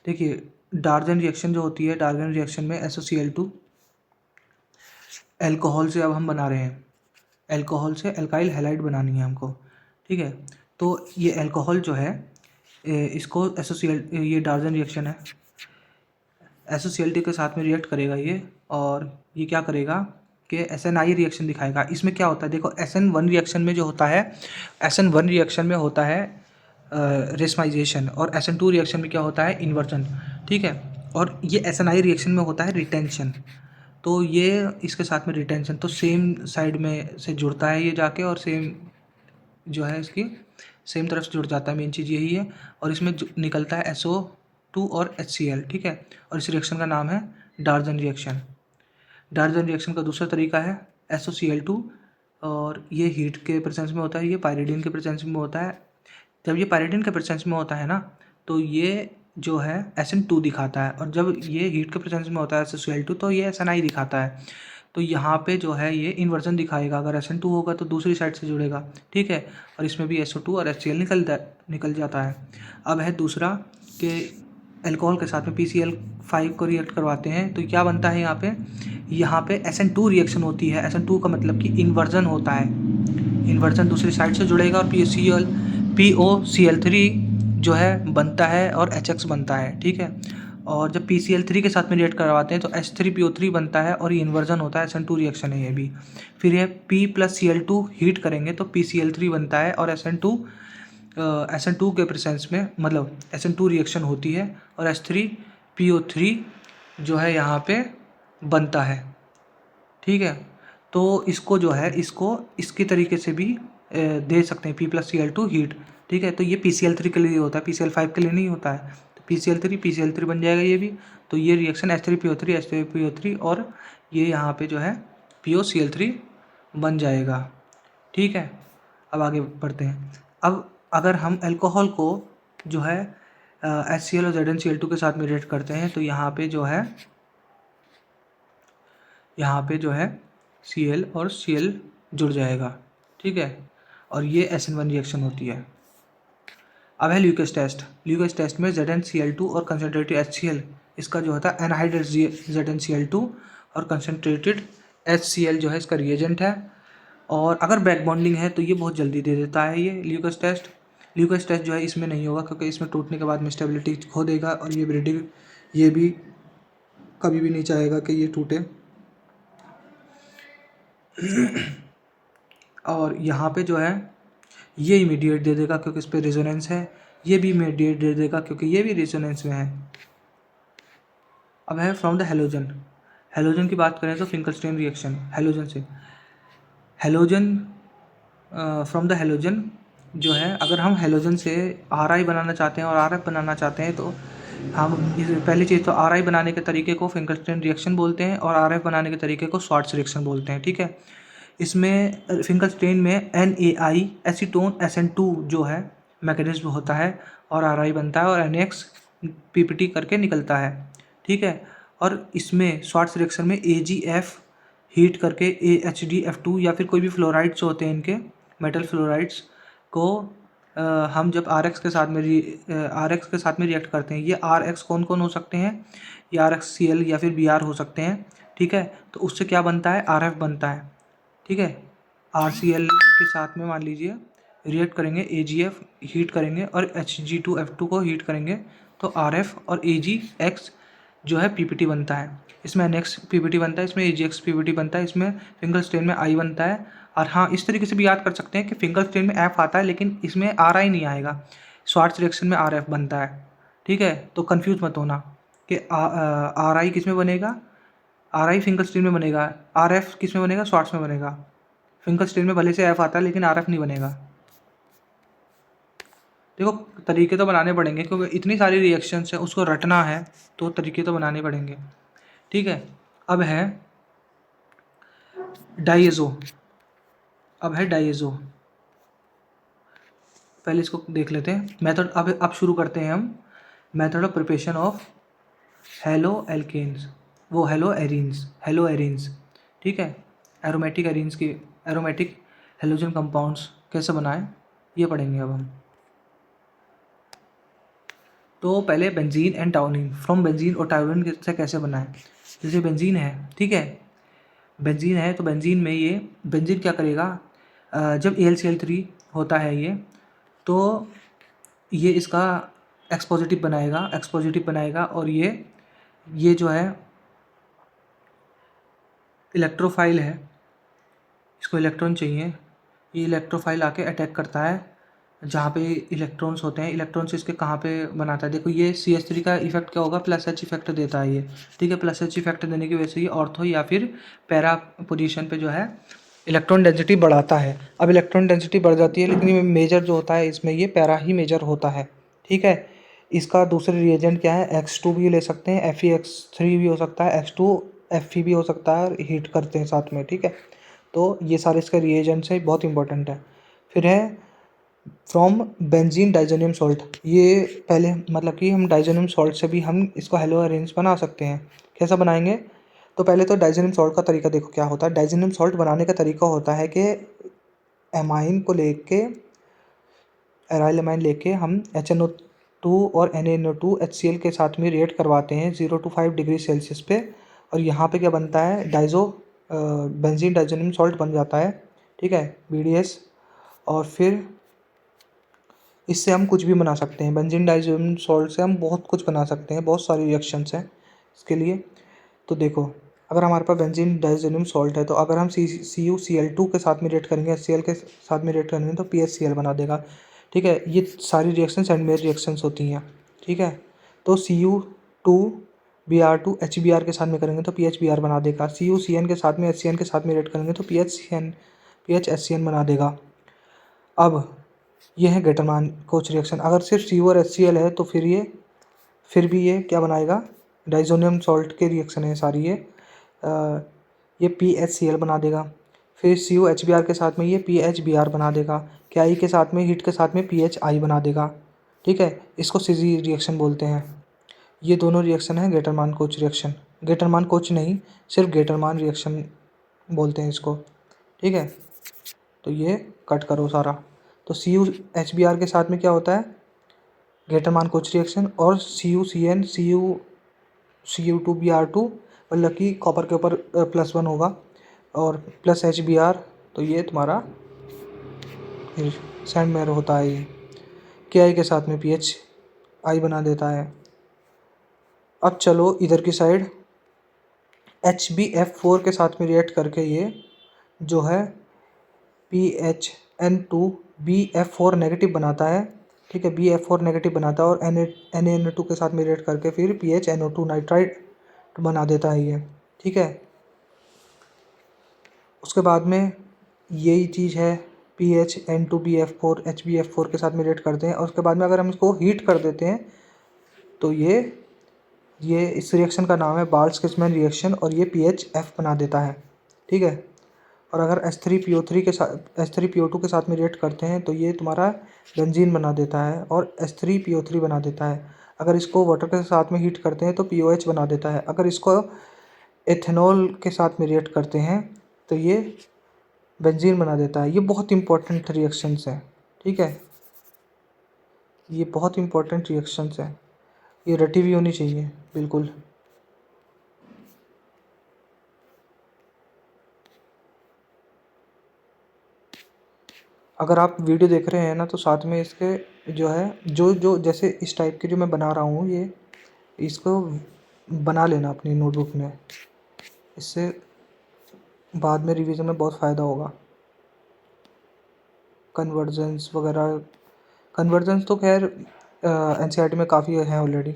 A: देखिए, डार्जन रिएक्शन जो होती है, डार्जन रिएक्शन में SOCl2 एल्कोहल से अब हम बना रहे हैं, एल्कोहल से एल्काइल हैलाइड बनानी है हमको, ठीक है। तो ये एल्कोहल जो है इसको ये डार्जन रिएक्शन है, SOCl2 के साथ में रिएक्ट करेगा ये, और ये क्या करेगा कि SNI रिएक्शन दिखाएगा। इसमें क्या होता है देखो, SN1 रिएक्शन में जो होता है, SN1 रिएक्शन में होता है रेस्माइजेशन, और SN2 रिएक्शन में क्या होता है, इन्वर्जन, ठीक है। और ये SNI रिएक्शन में होता है रिटेंशन। तो ये इसके साथ में रिटेंशन, तो सेम साइड में से जुड़ता है ये जाके, और सेम जो है इसकी सेम तरफ से जुड़ जाता है, मेन चीज़ यही है। और इसमें निकलता है SO2 और HCl, ठीक है। और इस रिएक्शन का नाम है डार्जन रिएक्शन। डार्जन रिएक्शन का दूसरा तरीका है SOCl2, और ये हीट के प्रेजेंस में होता है, ये पायरिडिन के प्रेजेंस में होता है। जब ये पायरिडिन के प्रेजेंस में होता है ना, तो ये जो है SN2 दिखाता है, और जब ये हीट के प्रेजेंस में होता है SOCl2 तो ये SNI दिखाता है। तो यहाँ पे जो है ये इन्वर्जन दिखाएगा, अगर SN2 होगा तो दूसरी साइड से जुड़ेगा, ठीक है। और इसमें भी SO2 और HCl निकल जाता है। अब है दूसरा कि अल्कोहल के साथ में PCl5 को रिएक्ट करवाते हैं तो क्या बनता है यहाँ पे SN2 रिएक्शन होती है। SN2 का मतलब कि इन्वर्जन होता है, इन्वर्जन दूसरी साइड से जुड़ेगा, और POCl3 जो है बनता है और HX बनता है, ठीक है। और जब PCl3 के साथ में रिएक्ट करवाते हैं तो H3PO3 बनता है, और ये इन्वर्जन होता है, SN2 रिएक्शन है ये भी। फिर ये P+Cl2 हीट करेंगे तो PCl3 बनता है, और SN2 के प्रेजेंस में मतलब SN2 रिएक्शन होती है, और H3PO3 जो है यहाँ पे बनता है, ठीक है। तो इसको जो है इसकी तरीके से भी दे सकते हैं, P+Cl2 हीट, ठीक है। तो ये PCl3 के लिए होता है, PCl5 के लिए नहीं होता है। तो PCl3 बन जाएगा ये भी। तो ये रिएक्शन H3PO3 और ये यहाँ पे जो है POCl3 बन जाएगा, ठीक है। अब आगे बढ़ते हैं। अब अगर हम अल्कोहल को जो है HCl और ZnCl2 के साथ में रिएक्ट करते हैं तो यहाँ पे जो है Cl और Cl जुड़ जाएगा, ठीक है। और ये SN1 रिएक्शन होती है। अब है ल्यूकेस टेस्ट। ल्यूकेस टेस्ट में ZnCl2 और कंसनट्रेटेड HCl, इसका जो होता है एनहाइड्रेट ZnCl2 और कंसनट्रेटेड HCl जो है इसका रिएजेंट है। और अगर बैक बॉन्डिंग है तो ये बहुत जल्दी दे देता है ये ल्यूकेस टेस्ट। ल्यूकेस टेस्ट जो है इसमें नहीं होगा, क्योंकि इसमें टूटने के बाद में स्टेबिलिटी खो देगा, और ये ब्रीडिंग ये भी कभी भी नहीं चाहेगा कि ये टूटे। और यहाँ पे जो है ये इमीडिएट दे देगा, क्योंकि इस पर रेजोनेंस है, ये भी इमीडिएट दे देगा क्योंकि ये भी रेजोनेंस में है। अब है फ्रॉम द हेलोजन। हेलोजन की बात करें तो फिंकलस्टीन रिएक्शन हेलोजन से, हेलोजन फ्रॉम द हेलोजन जो है, अगर हम हेलोजन से आर आई बनाना चाहते हैं और आर एफ बनाना चाहते हैं तो हम पहली चीज़ तो आर आई बनाने के तरीके को फिंकलस्टीन रिएक्शन बोलते हैं और आर एफ बनाने के तरीके को श्वार्ट्ज रिएक्शन बोलते हैं, ठीक है। इसमें फिंकलस्टीन में NaI एसीटोन SN2 जो है मैकेनिज्म होता है और आर आई बनता है और NX PPT करके निकलता है, ठीक है। और इसमें श्वार्ट्ज रिएक्शन में AgF हीट करके AHDF2 या फिर कोई भी फ्लोराइड्स होते हैं इनके मेटल फ्लोराइड्स को हम जब RX के साथ में रिएक्ट करते हैं, ये RX कौन कौन हो सकते हैं, ये RXCl या फिर Br हो सकते हैं, ठीक है। तो उससे क्या बनता है, RF बनता है, ठीक है। RCl के साथ में मान लीजिए रिएक्ट करेंगे, AgF हीट करेंगे और Hg2F2 को हीट करेंगे तो RF और AgX जो है PPT बनता है। इसमें NX PPT बनता है, इसमें AgX PPT बनता है, इसमें फिंगलस्टीन में I बनता है। और हाँ, इस तरीके से भी याद कर सकते हैं कि फिंगलस्टीन में F आता है लेकिन इसमें RI नहीं आएगा, श्वार्ट्ज रिएक्शन में RF बनता है, ठीक है। तो कंफ्यूज मत होना कि RI किस में बनेगा, RI फिंगलस्टीन में बनेगा, RF किस में बनेगा, श्वार्ट्ज में बनेगा। फिंगलस्टीन में भले से F आता है लेकिन RF नहीं बनेगा। देखो तरीके तो बनाने पड़ेंगे क्योंकि इतनी सारी रिएक्शंस है, उसको रटना है तो तरीके तो बनाने पड़ेंगे, ठीक है। अब है डाइएज़ो। अब है डाइएज़ो, पहले इसको देख लेते हैं मेथड। अब शुरू करते हैं हम method of preparation of haloalkanes, वो हेलो एरीन्स, ठीक है। एरोमेटिक एरीन्स की एरोमेटिक हेलोजन कंपाउंड्स कैसे बनाएं ये पढ़ेंगे अब हम। तो पहले benzene and toluene, from benzene और टाउनिन से कैसे बनाएं। जैसे बेंजीन है, ठीक है, बेंजीन है तो बेंजीन में ये बेंजीन क्या करेगा, जब AlCl3 होता है ये, तो ये इसका एक्स बनाएगा और ये जो है इलेक्ट्रोफाइल है, इसको इलेक्ट्रॉन चाहिए, ये इलेक्ट्रोफाइल आके अटैक करता है जहाँ पे इलेक्ट्रॉन्स होते हैं। इलेक्ट्रॉन्स इसके कहाँ पे बनाता है, देखो ये CH3 का इफेक्ट क्या होगा, +H इफेक्ट देता है ये, ठीक है। +H इफेक्ट देने की वजह से ये ऑर्थो या फिर पैरा पोजीशन पे जो है इलेक्ट्रॉन डेंसिटी बढ़ाता है। अब इलेक्ट्रॉन डेंसिटी बढ़ जाती है लेकिन ये मेजर जो होता है इसमें ये पैरा ही मेजर होता है, ठीक है। इसका दूसरे रिएजेंट क्या है, X2 भी ले सकते हैं, FeX3 भी हो सकता है, X2 Fe भी हो सकता है और हीट करते हैं साथ में, ठीक है। तो ये सारे इसके रिएजेंट्स है, बहुत इंपॉर्टेंट है। फिर है फ्रॉम बेंजीन डाइजोनियम सॉल्ट, ये पहले मतलब कि हम डाइजोनियम सॉल्ट से भी हम इसको हेलो एरेंज बना सकते हैं। कैसा बनाएंगे, तो पहले तो डाइजोनियम सॉल्ट का तरीका देखो क्या होता है। डाइजोनियम सॉल्ट बनाने का तरीका होता है कि एमाइन को लेके, एराइल एमाइन लेके हम HNO2 और NaNO2 HCl के साथ में रिएक्ट करवाते हैं 0 to 5 डिग्री सेल्सियस पे, और यहाँ पे क्या बनता है, बेंजीन डाइजोनियम सॉल्ट बन जाता है, ठीक है, BDS। और फिर इससे हम कुछ भी बना सकते हैं, बेंजीन डाइजोनियम सॉल्ट से हम बहुत कुछ बना सकते हैं, बहुत सारी रिएक्शंस हैं इसके लिए। तो देखो अगर हमारे पास बेंजीन डाइजोनियम सॉल्ट है तो अगर हम CuCl2 के साथ में रिएक्ट करेंगे, HCl के साथ में रिएक्ट करेंगे तो PHCl बना देगा, ठीक है। ये सारी रिएक्शंस एंड मेयर रिएक्शंस होती हैं, ठीक है। तो Cu2Br2 HBr के साथ में करेंगे तो PHBr बना देगा, CuCN के साथ में HCN के साथ में रिएक्ट करेंगे तो PHHCN बना देगा। अब ये है गेटरमान कोच रिएक्शन। अगर सिर्फ Cu और HCl है तो फिर भी ये क्या बनाएगा, डाइजोनियम सॉल्ट के रिएक्शन है सारी ये PHCl बना देगा। फिर CuHBr के साथ में ये PHBr बना देगा, KI के साथ में हीट के साथ में PHI बना देगा, ठीक है। इसको सीजी रिएक्शन बोलते हैं। ये दोनों रिएक्शन है गेटरमान कोच रिएक्शन, गेटरमान कोच नहीं, सिर्फ गेटरमान रिएक्शन बोलते हैं इसको, ठीक है। तो ये कट करो सारा। तो CuHBr के साथ में क्या होता है, गेटरमान कोच रिएक्शन, और CuCN Cu2Br2 मतलब कि कॉपर के ऊपर +1 होगा और +HBr, तो ये तुम्हारा सैंड मेयर होता है। ये KI के साथ में PHI बना देता है। अब चलो इधर की साइड, HbF4 के साथ में रिएक्ट करके ये जो है PHN2BF4 नेगेटिव बनाता है, ठीक है। BF4 नेगेटिव बनाता है और NaNO2 के साथ में रिएक्ट करके फिर PHNO2 नाइट्राइड बना देता है ये, ठीक है। उसके बाद में यही चीज़ है, PHN2BF4 HBF4 के साथ में रिएक्ट करते हैं और उसके बाद में अगर हम इसको हीट कर देते हैं तो ये इस रिएक्शन का नाम है बाल्स-किसमैन रिएक्शन और ये PHF बना देता है, ठीक है। और अगर H3PO3 के साथ H3PO2 के साथ में रिएक्ट करते हैं तो ये तुम्हारा बेंजीन बना देता है और H3PO3 बना देता है। अगर इसको वाटर के साथ में हीट करते हैं तो POH बना देता है। अगर इसको एथेनॉल के साथ में रिएक्ट करते हैं तो ये बेंजीन बना देता है। ये बहुत इंपॉर्टेंट रिएक्शंस हैं, ठीक है। ये बहुत इंपॉर्टेंट रिएक्शंस हैं, ये रटी हुई होनी चाहिए बिल्कुल। अगर आप वीडियो देख रहे हैं ना तो साथ में इसके जो है जो जो जैसे इस टाइप के जो मैं बना रहा हूँ ये इसको बना लेना अपनी नोटबुक में, इससे बाद में रिवीजन में बहुत फ़ायदा होगा। कन्वर्जेंस वगैरह, कन्वर्जेंस तो खैर NCERT में काफ़ी है ऑलरेडी।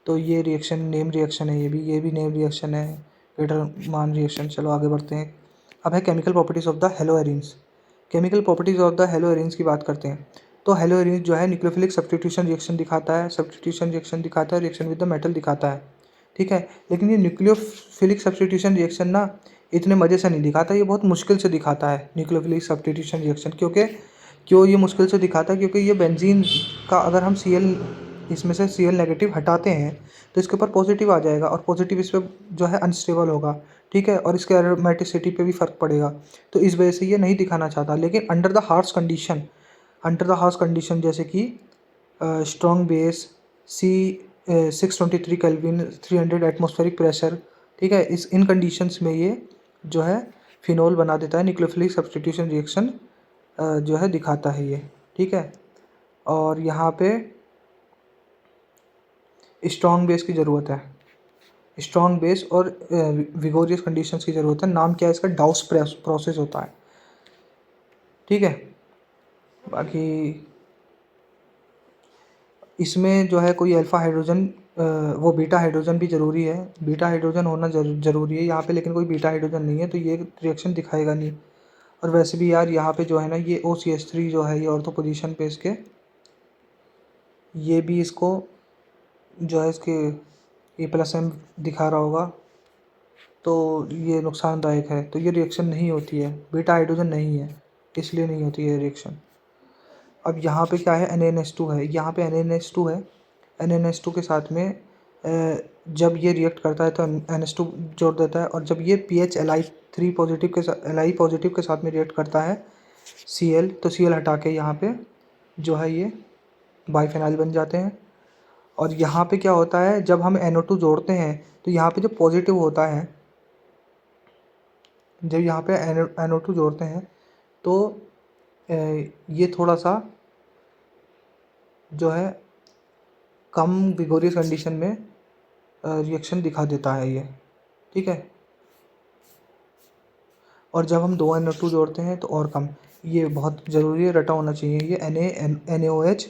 A: तो ये रिएक्शन नेम रिएक्शन है, ये भी नेम रिएक्शन है, पीटरमान रिएक्शन। चलो आगे बढ़ते हैं। अब है chemical properties of the हेलोएरिन्स। Chemical properties of the हेलोएरिन्स की बात करते हैं। तो हेलोएरिन्स जो है न्यूक्लियोफिलिक सब्स्टिट्यूशन रिएक्शन दिखाता है, सब्स्टिट्यूशन रिएक्शन दिखाता है, रिएक्शन विद द मेटल दिखाता है, ठीक है। लेकिन ये न्यूक्लियोफिलिक सब्स्टिट्यूशन रिएक्शन ना इतने मज़े से नहीं दिखाता, ये बहुत मुश्किल से दिखाता है न्यूक्लियोफिलिक सब्स्टिट्यूशन रिएक्शन। क्यों ये मुश्किल से दिखाता है? क्योंकि ये बेंजीन का अगर हम इसमें से Cl नेगेटिव हटाते हैं तो इसके ऊपर पॉजिटिव आ जाएगा और पॉजिटिव इस पर जो है अनस्टेबल होगा, ठीक है। और इसके एरोमेटिसिटी पे भी फ़र्क पड़ेगा, तो इस वजह से ये नहीं दिखाना चाहता। लेकिन अंडर द हार्श कंडीशन जैसे कि strong base C 623 kelvin 300 atmospheric pressure, ठीक है। इन कंडीशंस में ये जो है फिनोल बना देता है, न्यूक्लियोफिलिक सब्स्टिट्यूशन रिएक्शन जो है दिखाता है ये, ठीक है। और यहाँ पे स्ट्रॉन्ग बेस की ज़रूरत है, स्ट्रॉन्ग बेस और विगोरियस कंडीशंस की ज़रूरत है। नाम क्या है इसका? डाउस प्रोसेस होता है, ठीक है। बाकी इसमें जो है कोई अल्फ़ा हाइड्रोजन वो बीटा हाइड्रोजन भी ज़रूरी है, बीटा हाइड्रोजन होना ज़रूरी है यहाँ पे, लेकिन कोई बीटा हाइड्रोजन नहीं है तो ये रिएक्शन दिखाएगा नहीं। और वैसे भी यार यहाँ पे जो है ना ये OCH3 जो है ये ऑर्थो पोजीशन पे इसके ये भी इसको जो है इसके ये +M दिखा रहा होगा, तो ये नुकसानदायक है। तो ये रिएक्शन नहीं होती है, बीटा हाइड्रोजन नहीं है इसलिए नहीं होती है रिएक्शन। अब यहाँ पे क्या है? NaNH2 है, यहाँ पे NaNH2 है। NaNH2 के साथ में जब ये रिएक्ट करता है तो NH2 जोड़ देता है और जब ये PHLi3 पॉजिटिव के साथ Li पॉजिटिव के साथ में रिएक्ट करता है Cl, तो Cl हटा के यहाँ पे जो है ये बाइफेनाइल बन जाते हैं। और यहाँ पे क्या होता है? जब हम NO2 जोड़ते हैं तो यहाँ पे जो पॉजिटिव होता है, जब यहाँ पे NO2 जोड़ते हैं तो ये थोड़ा सा जो है कम विगोरियस कंडीशन में रिएक्शन दिखा देता है ये, ठीक है। और जब हम 2 NO2 जोड़ते हैं तो और कम। ये बहुत ज़रूरी है, रटा होना चाहिए ये NaNOH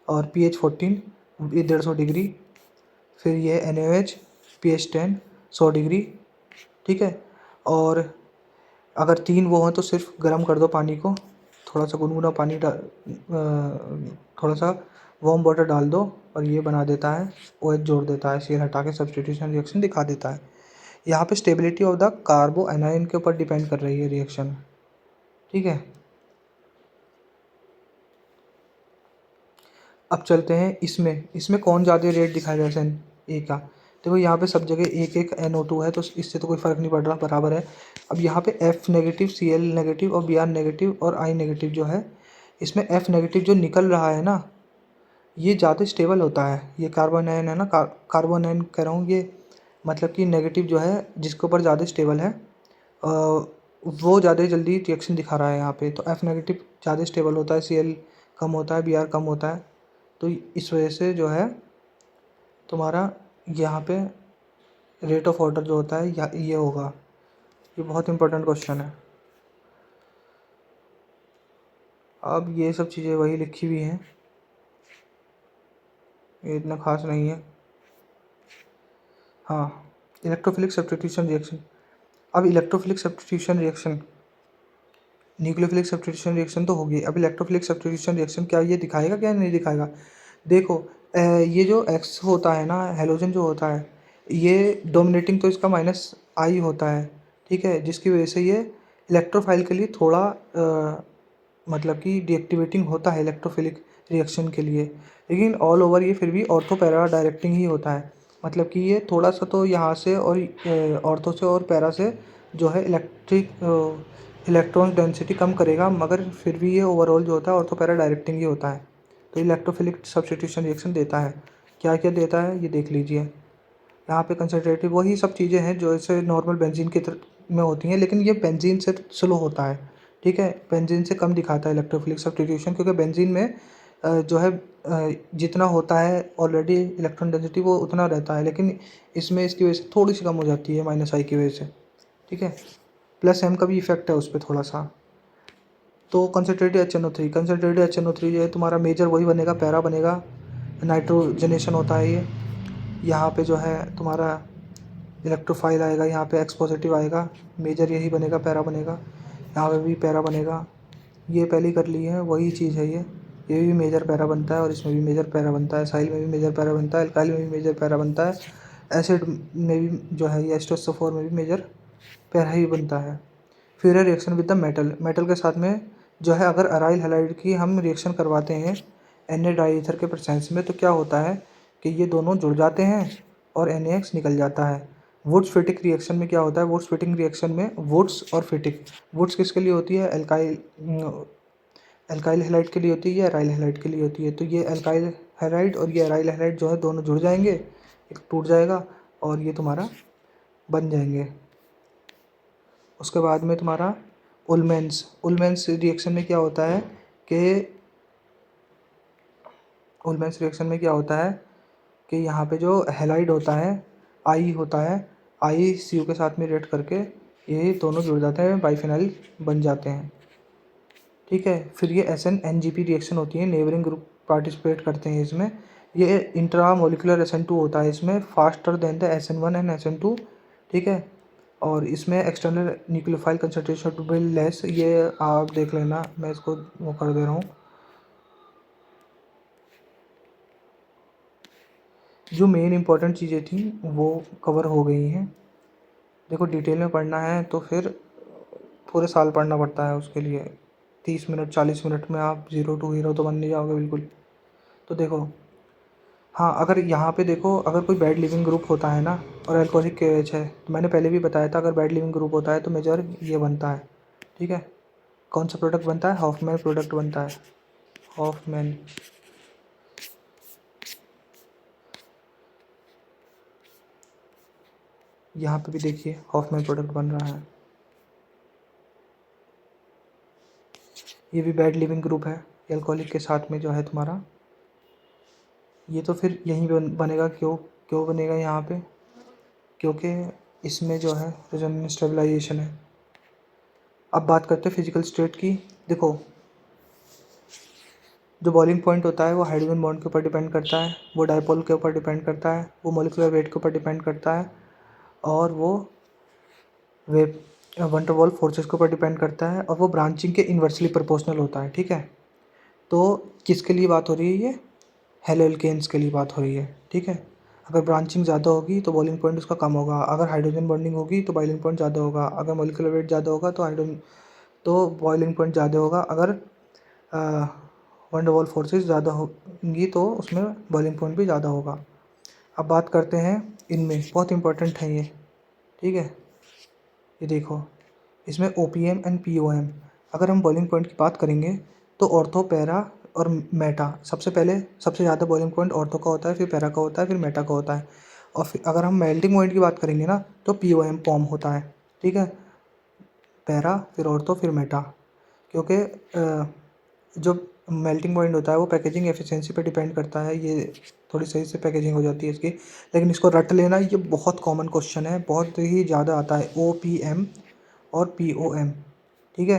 A: और pH 14 ये 150 डिग्री, फिर ये NaOH pH 10 100 डिग्री, ठीक है। और अगर 3 वो हैं तो सिर्फ गर्म कर दो पानी को, थोड़ा सा गुनगुना पानी थोड़ा सा वार्म वाटर डाल दो और ये बना देता है OH जोड़ देता है, Cl हटा के सब्स्टिट्यूशन रिएक्शन दिखा देता है। यहाँ पे स्टेबिलिटी ऑफ द कार्बो एनायन के ऊपर डिपेंड कर रही है रिएक्शन, ठीक है। अब चलते हैं इसमें कौन ज़्यादा रेट दिखाएगा SN ए का? देखो यहाँ पे सब जगह एक एक NO2 है तो इससे तो कोई फ़र्क नहीं पड़ रहा, बराबर है। अब यहाँ पे F नेगेटिव Cl नेगेटिव और Br नेगेटिव और I नेगेटिव जो है, इसमें F नेगेटिव जो निकल रहा है ना ये ज़्यादा स्टेबल होता है। ये कार्बन आयन है ना, कार्बन आयन कह रहा हूँ, ये मतलब कि नेगेटिव जो है जिसके ऊपर ज़्यादा स्टेबल है वो ज़्यादा जल्दी रिएक्शन दिखा रहा है यहाँ पे। तो F नेगेटिव ज़्यादा स्टेबल होता है, Cl कम होता है, Br कम होता है। तो इस वजह से जो है तुम्हारा यहाँ पे रेट ऑफ ऑर्डर जो होता है ये होगा। ये बहुत इंपॉर्टेंट क्वेश्चन है। अब ये सब चीज़ें वही लिखी हुई हैं, ये इतना खास नहीं है। हाँ, इलेक्ट्रोफिलिक सब्स्टिट्यूशन रिएक्शन। अब electrophilic substitution reaction, nucleophilic substitution reaction तो होगी, अब इलेक्ट्रोफिलिक सब्स्टिट्यूशन रिएक्शन क्या ये दिखाएगा क्या नहीं दिखाएगा? देखो ये जो एक्स होता है ना, हेलोजन जो होता है, ये डोमिनेटिंग तो इसका माइनस आई होता है, ठीक है, जिसकी वजह से ये इलेक्ट्रोफाइल के लिए थोड़ा मतलब कि डीएक्टिवेटिंग होता है इलेक्ट्रोफिलिक रिएक्शन के लिए, लेकिन ऑल ओवर ये फिर भी ऑर्थो पैरा डायरेक्टिंग ही होता है। मतलब कि ये थोड़ा सा तो यहाँ से और ऑर्थो से और पैरा से जो है इलेक्ट्रॉन डेंसिटी कम करेगा, मगर फिर भी ये ओवरऑल जो होता है ऑर्थो पैरा डायरेक्टिंग ही होता है। तो इलेक्ट्रोफिलिक सब्स्टिट्यूशन रिएक्शन देता है। क्या क्या देता है ये देख लीजिए। यहाँ पे कंसनट्रेटिव वही सब चीज़ें हैं जो ऐसे नॉर्मल बेंजीन की तरह में होती हैं, लेकिन ये बेंजीन से स्लो होता है, ठीक है, बेंजीन से कम दिखाता है इलेक्ट्रोफिलिक सब्स्टिट्यूशन, क्योंकि बेंजीन में जो है जितना होता है ऑलरेडी इलेक्ट्रॉन डेंसिटी वो उतना रहता है, लेकिन इसमें इसकी वजह से थोड़ी सी कम हो जाती है माइनस आई की वजह से, ठीक है, प्लस एम का भी इफेक्ट है उस पर थोड़ा सा। तो कंसनट्रेटेड HNO3, कंसनट्रेटेड HNO3 जो है तुम्हारा मेजर वही बनेगा, पैरा बनेगा, नाइट्रोजनेशन होता है ये। यहाँ पे जो है तुम्हारा इलेक्ट्रोफाइल आएगा, यहाँ पे एक्स पॉजिटिव आएगा, मेजर यही बनेगा, पैरा बनेगा, यहाँ पे भी पैरा बनेगा। ये पहले ही कर ली है, वही चीज़ है ये भी मेजर पैरा बनता है और इसमें भी मेजर पैरा बनता है, साइल में भी मेजर पैरा बनता है, अल्काइल में भी मेजर पैरा बनता है, एसिड में भी जो है ये एस्टोसोफोर में भी मेजर पैरा ही बनता है। फिर है reaction with the metal, metal के साथ में जो है अगर अराइल हैलाइड की हम रिएक्शन करवाते हैं Na डाईईथर के प्रेजेंस में, तो क्या होता है कि ये दोनों जुड़ जाते हैं और NaX निकल जाता है। वुड्स फिटिक रिएक्शन में क्या होता है? वुड्स फिटिंग रिएक्शन में वुड्स और फिटिक, वुड्स किसके लिए होती है? एल्काइल हैलाइड के लिए होती है या अराइल हैलाइड के लिए होती है? तो ये एल्काइल हैलाइड और ये अराइल हैलाइड जो है दोनों जुड़ जाएंगे, एक टूट जाएगा और ये तुम्हारा बन जाएंगे। उसके बाद में तुम्हारा उलमेंस, उलमेंस रिएक्शन में क्या होता है कि उलमेंस रिएक्शन में क्या होता है कि यहाँ पे जो हैलाइड होता है, आई होता है, आई सी के साथ में रिएक्ट करके ये दोनों जुड़ जाते हैं, बाइफिनाइल बन जाते हैं, ठीक है। फिर ये SN-NGP रिएक्शन होती है, नेबरिंग ग्रुप पार्टिसिपेट करते हैं इसमें। ये इंट्रा मोलिकुलर SN2 होता है इसमें, faster than the SN1 and SN2, ठीक है। और इसमें external nucleophile concentration to be less, ये आप देख लेना, मैं इसको वो कर दे रहा हूँ। जो मेन इंपॉर्टेंट चीज़ें थी वो कवर हो गई हैं। देखो डिटेल में पढ़ना है तो फिर पूरे साल पढ़ना पड़ता है उसके लिए, 30 मिनट 40 मिनट में आप ज़ीरो टू हीरो तो बन नहीं जाओगे बिल्कुल। तो देखो हाँ, अगर यहाँ पे देखो, अगर कोई बैड लिविंग ग्रुप होता है ना और अल्कोहलिक KOH है, तो मैंने पहले भी बताया था, अगर बैड लिविंग ग्रुप होता है तो मेजर ये बनता है, ठीक है। कौन सा प्रोडक्ट बनता है? हॉफमैन प्रोडक्ट बनता है, हॉफमैन। यहाँ पे भी देखिए हॉफमैन प्रोडक्ट बन रहा है, ये भी बैड लिविंग ग्रुप है अल्कोहलिक के साथ में जो है तुम्हारा। ये तो फिर यहीं बनेगा, क्यों क्यों बनेगा यहाँ पे? क्योंकि इसमें जो है रेजोनेंस स्टेबलाइजेशन है। अब बात करते हैं फिजिकल स्टेट की। देखो जो बॉइलिंग पॉइंट होता है वो हाइड्रोजन बॉन्ड के ऊपर डिपेंड करता है, वो डायपोल के ऊपर डिपेंड करता है, वो मोलिकुलर वेट के ऊपर डिपेंड करता है, और वो web one two wall forces के ऊपर डिपेंड करता है, और वो ब्रांचिंग के इन्वर्सली प्रोपोर्शनल होता है, ठीक है। तो किसके लिए बात हो रही है? ये हेलोल्केन्स के लिए बात हो रही है, ठीक है। अगर ब्रांचिंग ज़्यादा होगी तो बॉइलिंग पॉइंट उसका कम होगा, अगर हाइड्रोजन बॉन्डिंग होगी तो बॉइलिंग पॉइंट ज़्यादा होगा, अगर मोलिकुलर वेट ज़्यादा होगा तो बॉइलिंग पॉइंट ज़्यादा होगा, अगर वन डू वॉल फोर्सेस ज़्यादा होंगी तो उसमें बॉइलिंग पॉइंट भी ज़्यादा होगा। अब बात करते हैं इनमें, बहुत इंपॉर्टेंट है ये, ठीक है। ये देखो इसमें OPM एंड POM, अगर हम बॉइलिंग पॉइंट की बात करेंगे तो ऑर्थो, पैरा और मेटा, सबसे पहले सबसे ज़्यादा बॉइलिंग पॉइंट ऑर्थो का होता है, फिर पैरा का होता है, फिर मेटा का होता है। और फिर अगर हम मेल्टिंग पॉइंट की बात करेंगे ना तो POM पॉम होता है, ठीक है, पैरा फिर ऑर्थो फिर मेटा। क्योंकि जो मेल्टिंग पॉइंट होता है वो पैकेजिंग एफिशिएंसी पे डिपेंड करता है, ये थोड़ी सही से पैकेजिंग हो जाती है इसकी, लेकिन इसको रट लेना, ये बहुत कॉमन क्वेश्चन है, बहुत ही ज़्यादा आता है, OPM और POM, ठीक है।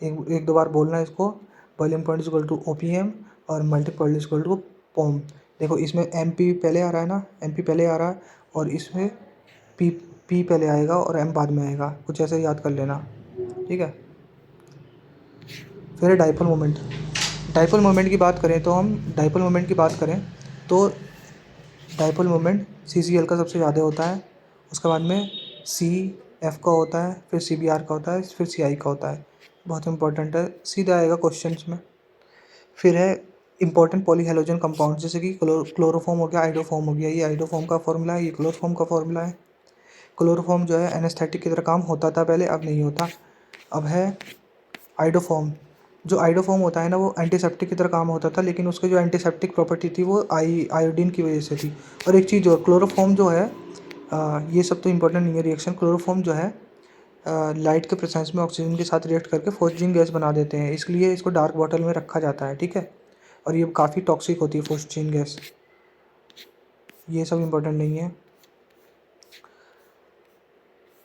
A: एक एक दो बार बोलना है इसको, boiling point is equal to OPM और melting point is equal to पोम। देखो इसमें एम पी पहले आ रहा है ना, एम पी पहले आ रहा है और इसमें पी पी पहले आएगा और एम बाद में आएगा, कुछ ऐसे याद कर लेना, ठीक है। फिर डाइपोल मोमेंट। डाइपोल मोमेंट की बात करें तो हम डाइपोल मोमेंट की बात करें तो डाइपोल मोमेंट सी सी एल का सबसे ज़्यादा होता है, उसके बाद में सी एफ का होता है, फिर सी बी आर का होता है, फिर सी आई का होता है। बहुत इंपॉर्टेंट है, सीधा आएगा क्वेश्चन में। फिर है इंपॉर्टेंट पॉलीहेलोजन कंपाउंड, जैसे कि क्लोरोफॉर्म हो गया, आइडोफॉर्म हो गया। ये आइडोफॉर्म का फॉर्मूला है, ये क्लोरोफॉर्म का फॉर्मूला है। क्लोरोफॉर्म जो है एनेस्थेटिक की तरह काम होता था पहले, अब नहीं होता। अब है आइडोफॉर्म। जो आइडोफॉर्म होता है ना, वो एंटीसेप्टिक की तरह काम होता था, लेकिन उसकी जो एंटीसेप्टिक प्रॉपर्टी थी वो आयोडीन की वजह से थी। और एक चीज़ और, क्लोरोफॉर्म जो है ये सब तो इंपॉर्टेंट नहीं है रिएक्शन। क्लोरोफॉर्म जो है लाइट के प्रेजेंस में ऑक्सीजन के साथ रिएक्ट करके फॉस्जीन गैस बना देते हैं, इसलिए इसको डार्क बॉटल में रखा जाता है, ठीक है। और ये काफ़ी टॉक्सिक होती है फॉस्जीन गैस। ये सब इंपॉर्टेंट नहीं है।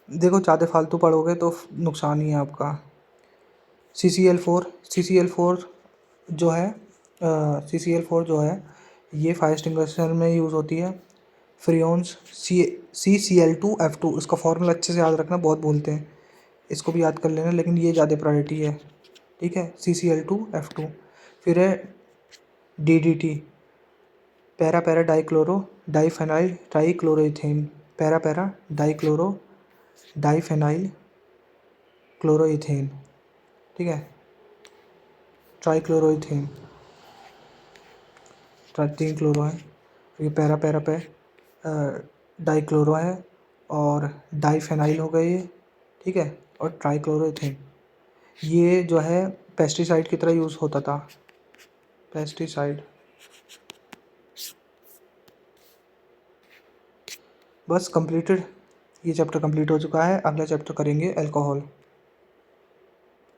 A: देखो ज़्यादा फालतू पढ़ोगे तो नुकसान ही है आपका। CCl4 जो है CCl4 जो है ये फायर एक्सटिंग्विशर में यूज़ होती है। फ्रियोन्स CCl2F2, इसका फॉर्मूला अच्छे से याद रखना, बहुत बोलते हैं, इसको भी याद कर लेना, लेकिन ये ज़्यादा प्रायोरिटी है, ठीक है। CCl2F2। फिर है DDT, para para dichloro diphenyl trichloroethane. Para para dichloro diphenyl chloroethane, ठीक है। ट्राईक्लोरोइथेन, 3 क्लोरो है। ये पैरा पैरा पे डाइक्लोरो है और डाइफेनाइल हो गए ये, ठीक है। और ट्राईक्लोरोइथेन ये जो है पेस्टिसाइड की तरह यूज़ होता था, पेस्टिसाइड। बस कंप्लीटेड, ये चैप्टर कंप्लीट हो चुका है। अगला चैप्टर करेंगे अल्कोहल।